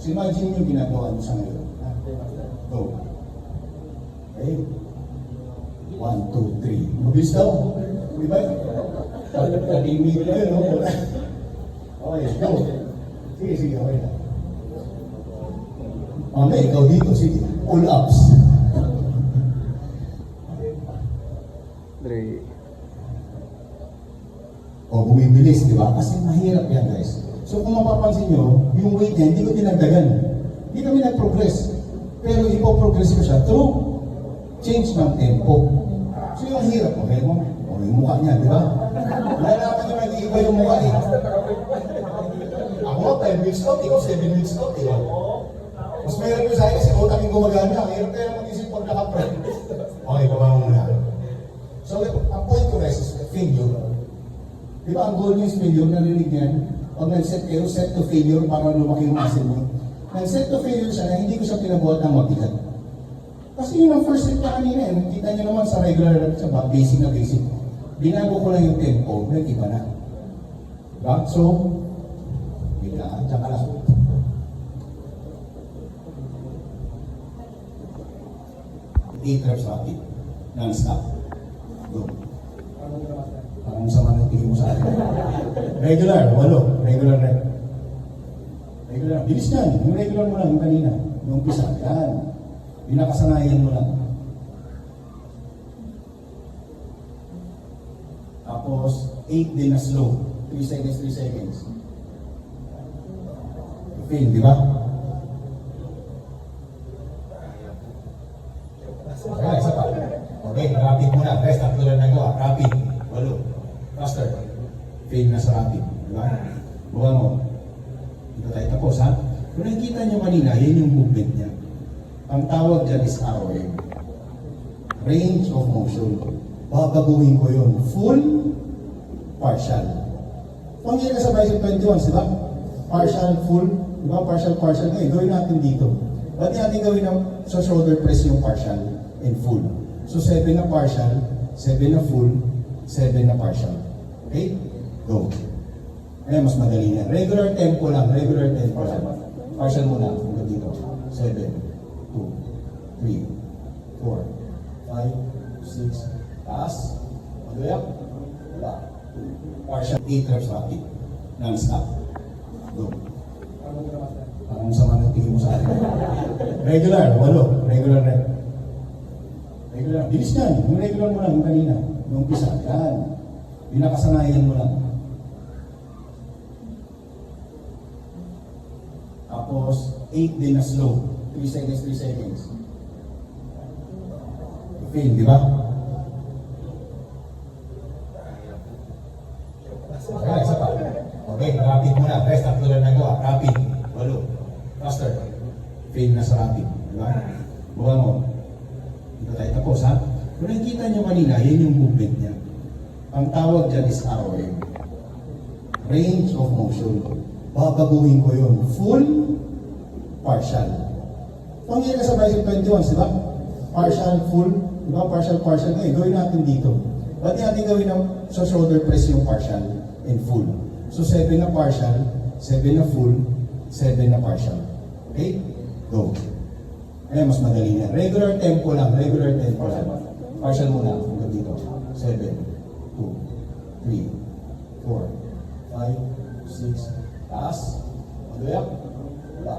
So imagine yung ginagawa niyo sa ngayon. Go. Okay. 1, 2, 3. Mabilis daw. Di ba? Kalimig na yun, no? Okay, go. Sige, sige, okay na. Mamaya, ikaw dito, sige. Pull ups. O, bumibilis, di ba? Kasi mahirap yan, guys. So, kung mapapansin nyo, yung weight niya, hindi ko dinagdagan. Hindi kami nag-progress. Pero ipo-progress ko siya through change ng tempo. So, yung hirap, okay mo? O, yung mukha niya, di ba? Wala naman yung nag-iiba yung mukha eh. Ako, 10 weeks out, ikaw 7 weeks out, di ba? Mas mayroon ko sa akin kasi utak yung gumagana. Ang hirap tayo mag-isip pag naka-prep. Okay, baba mo muna. So, ang point ko guys is failure. Di ba ang goal niyo is failure? Narinig niyan? Pag nag-set kayo, set to failure para lumaki yung muscle mo. Nag-set to failure siya na hindi ko siya pinabuhat ng mabigat. Kasi yun ang first step na kanina eh. Kita niyo naman sa regular sa basic na basic. Binago ko lang yung tempo, nag-iba na. Diba? So, bigla, tsaka lang. Eight reps rapid, non-stop. Go. Parang sama ng tingin mo sa akin. Regular, 8. Regular rep. Regular. Bilis yan. Yung regular mo lang, yung kanina. Yung umpisa. Yan. Yung nakasanayan mo lang. Tapos, 8 din na slow. 3 seconds, 3 seconds. Fail, di ba? Okay, isa pa. Okay, rapid muna. Rest, tatlo lang nagawa. Rapid. 8. Faster. Fail na sa rapid. Diba? Buka mo. Dito tayo tapos, ha? Kung nakikita nyo kanina, yan yung movement niya. Ang tawag dyan is ROM. Range of motion. Babaguhin ko yun. Full, partial. Pangyari ka sa bicep 21, diba? Partial, full. Diba? Partial, partial. Ngayon, gawin natin dito. Ba't natin gawin sa shoulder press yung partial and full? So, 7 na partial, 7 na full, 7 na partial. Okay? Go. Ayan, mas madali na. Regular tempo lang. Regular tempo lang. Partial muna. Hanggang dito. 7, 2, 3, 4, 5, 6. Taas. Magayak. Wala. Partial. 8 reps rapid. Non-stop. Go. Parang sama ng tingin mo sa akin. Regular. 8. Regular rep. Regular. Bilis yan. Yung regular mo lang. Yung kanina. Yung umpisa. Yan. Yung nakasanayan mo lang. Tapos, 8 din na slow. 3 seconds, 3 seconds. Fail, di ba? Okay, isa pa. Okay, rapid muna. Rest, tatlo lang nagawa. Rapid. 8. Faster. Fail na sa rapid. Di ba? Buka mo. Dito tayo tapos, ha? Kung nakikita nyo kanina, yan yung movement niya. Ang tawag dyan is ROM. Range of motion. Babaguhin ko yun. Full, partial. Pangyari ka sa bicep 21, di ba? Partial, full, di ba? Partial, partial. Ngayon, gawin natin dito. Ba't natin gawin sa shoulder press yung partial and full? So, 7 na partial, 7 na full, 7 na partial. Okay? Go. Ayan, mas madali na. Regular tempo lang. Regular tempo lang. Partial muna. Hanggang dito. 7, 2, 3, 4, 5, 6. Taas. Magayak. Wala.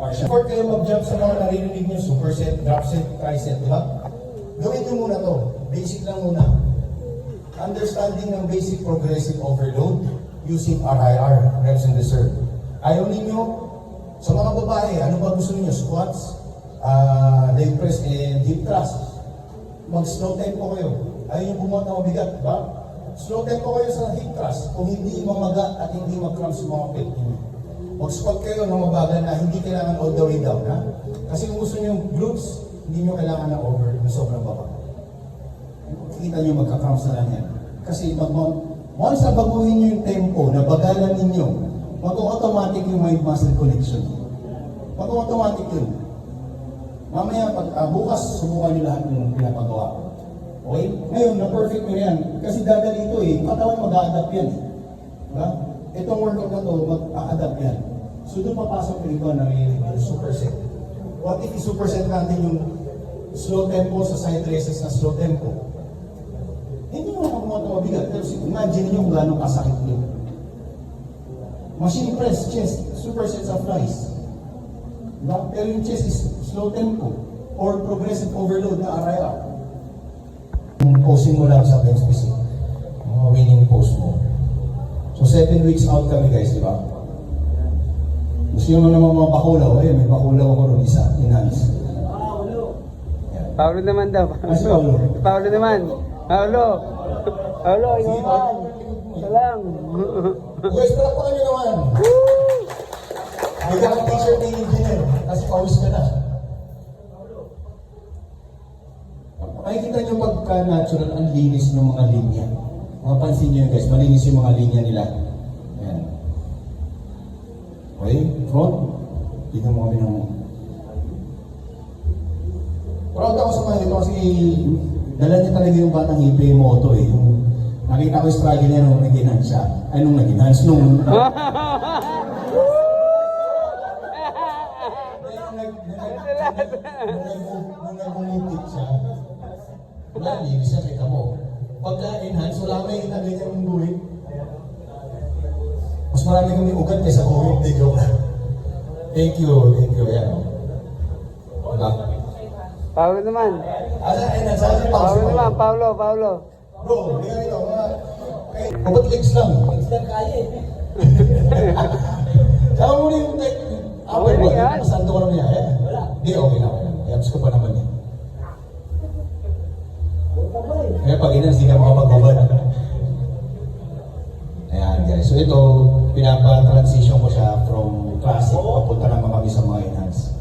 Partial. Before kayo mag-jump sa mga narinig nyo, superset, drop set, tricep, di ba? Gawin nyo muna to. Basic lang muna. Understanding ng basic progressive overload using RIR, reps and reserve. Ayaw ninyo, sa mga babae, ano ba gusto niyo? Squats, leg press, and hip thrust. Mag-slow tempo kayo. Ayaw yung bumuhat na mabigat, ba? Slow tempo kayo sa hip thrust kung hindi mamaga at hindi mag-cramps yung mga pet niyo. Mag-squat kayo ng mabagal na hindi kailangan all the way down, ha? Kasi kung gusto niyo yung glutes, hindi niyo kailangan na over, na sobrang baba. Kita niyo magka-cramps na lang yan. Kasi once na baguhin niyo yung tempo, na bagalan ninyo, mag-automatic yung mind-muscle connection. Mag-automatic yun. Mamaya, bukas, subukan niyo lahat ng pinapagawa. Okay? Ngayon, na-perfect nyo yan. Kasi dadali ito eh. Katawan mag-a-adapt yan. Diba? Itong workout na to, mag-a-adapt yan. So doon papasok yung iba na may superset. What if i-superset natin yung slow tempo sa side races na slow tempo? Hindi mo naman mga mabigat. Pero imagine nyo kung gano'ng kasakit nyo. Machine press, chest, supersets of flies. Diba? Pero yung chest is slow tempo or progressive overload na RIR. Yung posing mo lang sa bench PC, mga winning pose mo. So 7 weeks out kami guys, di ba? Gusto nyo naman mga bakulaw, eh, may bakulaw ako ron isa, enhance. Paulo naman daw. Si Paulo. Paulo naman. Paulo. Paulo, ikaw Sige, naman. Ito lang. Guys, palakpakan nyo naman. May kaka-t-shirt ng engineer, kasi pawis ka na. Makikita nyo pagka natural, ang linis ng mga linya. Mapansin nyo yun guys, malinis yung mga linya nila. Ayan. Okay, front. Tignan mo kami ng... Proud ako sa mga ito kasi dala niya talaga yung batang hippie moto eh. Yung, nakita ko yung struggle niya nung nag-enhance siya. Ay, nung nag-enhance, nung nag-umupit siya. Wala, linis siya, kita mo. Pagka-enhance, wala may itagay niya ng buhay. Mas marami kami ugat kaysa buhay. Hindi, joke lang. Thank you. Yan. Diba? Paulo naman. Asa, enhance, asa, Paulo naman. Paulo. Bro, hindi ito. Ubat legs lang. Legs lang kaya eh. Saka mo rin yung upper Okay body. yan. Masando ko naman yan. Wala. Hindi, okay na. Abs ko pa naman eh. Kaya pag inas, hindi ka makapag-ubad. Ayan guys. So ito, pinapa-transition ko siya from classic. Papunta naman kami sa mga enhance.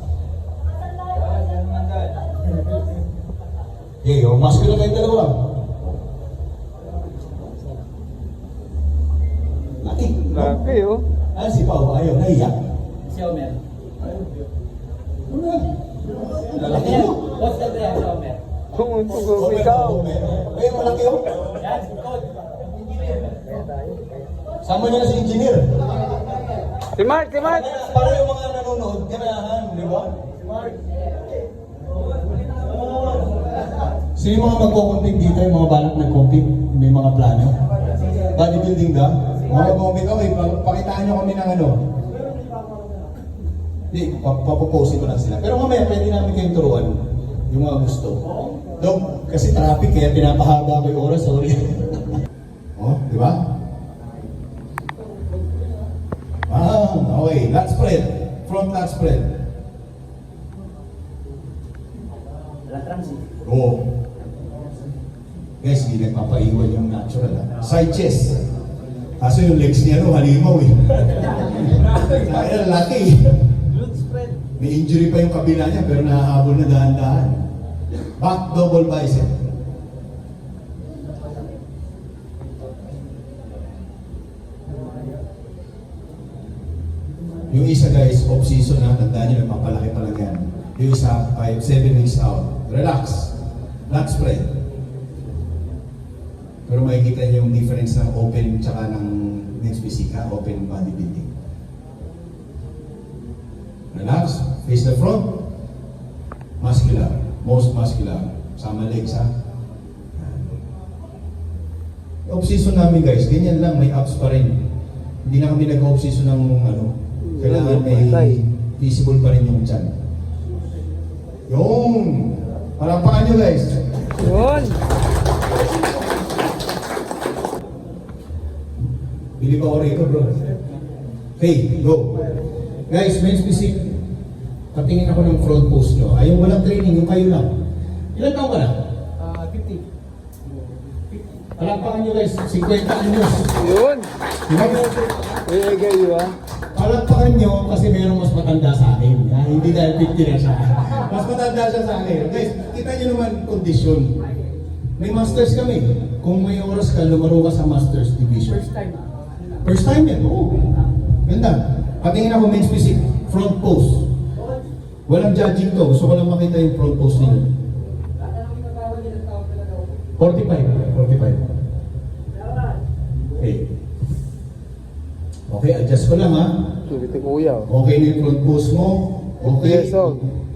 Okay, yung muscular kayo dalawa. Laki. Laki oh. Ah, si Pao, ayaw, naiyak. Si Omer. Ano? Lalaki mo. What's the brand si Omer? Pumunto ko ikaw. Ay, malaki mo. Yan, code. Sama niya na si engineer. Si Mark. Para yung mga nanonood, ganahan, di ba? Sino yung mga magko-compete dito, yung mga balak nag-compete, may mga plano? Bodybuilding ka? Mga mag-compete, okay, pakitaan nyo kami ng ano. Hindi, papoposin ko lang sila. Pero mamaya, pwede namin kayong turuan yung mga gusto. Dok, kasi traffic, kaya pinapahaba ko yung oras, sorry. Oh, di ba? Okay, lat spread. Front lat spread. Wala transit. Oo. Guys, hindi nagpapaiwan yung natural. Side chest. Kaso yung legs niya, no, halimaw eh. Kaya laki eh. Glute spread. May injury pa yung kabila niya, pero nahahabol na dahan-dahan. Back double bicep. Yung isa guys, off-season na, tandaan nyo, nagpapalaki pa lang yan. Yung isa, 7 weeks out. Relax. Lat spread. Pero makikita niyo yung difference ng open tsaka ng next physica, open bodybuilding. Relax. Face the front. Muscular. Most muscular. Sama legs ha. Off-season namin guys, ganyan lang, may abs pa rin. Hindi na kami nag-off-season ng ano, kailangan may visible pa rin yung tiyan. Yung! Parampakan nyo guys! Yun. Bili pa ako rito bro. Okay, go! Guys, men's physique. Patingin ako ng front pose nyo. Ayaw walang training, yung kayo lang. Ilan taon ka na? 50. Parampakan nyo guys, 50 anyos. Yun. Diba? Ay, kayo ah. Palakpakan nyo kasi mayroong mas matanda sa akin. Hindi dahil 50 na siya. Mas matanda siya sa akin. Guys, kita nyo naman kondisyon. May masters kami. Kung may oras ka, lumaro ka sa masters division. First time. First time yan, oo. Ganda. Patingin ako men's physique. Front pose. Walang judging to. Gusto ko lang makita yung front pose ninyo. 45. Okay. Okay, adjust ko lang ha. Ito kuya. Okay na yung front pose mo. Okay. Yes, sir.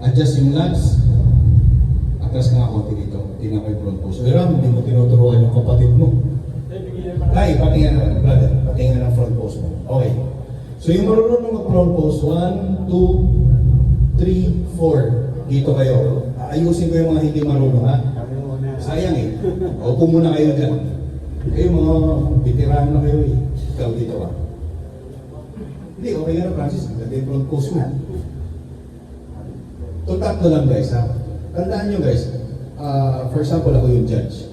Adjust yung lats. Atras ka nga konti dito. Tingnan ko yung front pose. So, Ram, hindi mo tinuturuan yung kapatid mo. Tay, patingin na, brother. Patingin na ng front pose mo. Okay. So, yung marunong mag-front pose, 1, 2, 3, 4. Dito kayo. Ayusin ko yung mga hindi marunong, ha? Sayang eh. Upo muna kayo dyan. Kayo mga veterano na kayo eh. Ikaw dito ka. Hindi, okay nga na, Francis. Ganda yung front pose mo. Ito tatlo lang guys ha. Tandaan nyo guys, for example ako yung judge.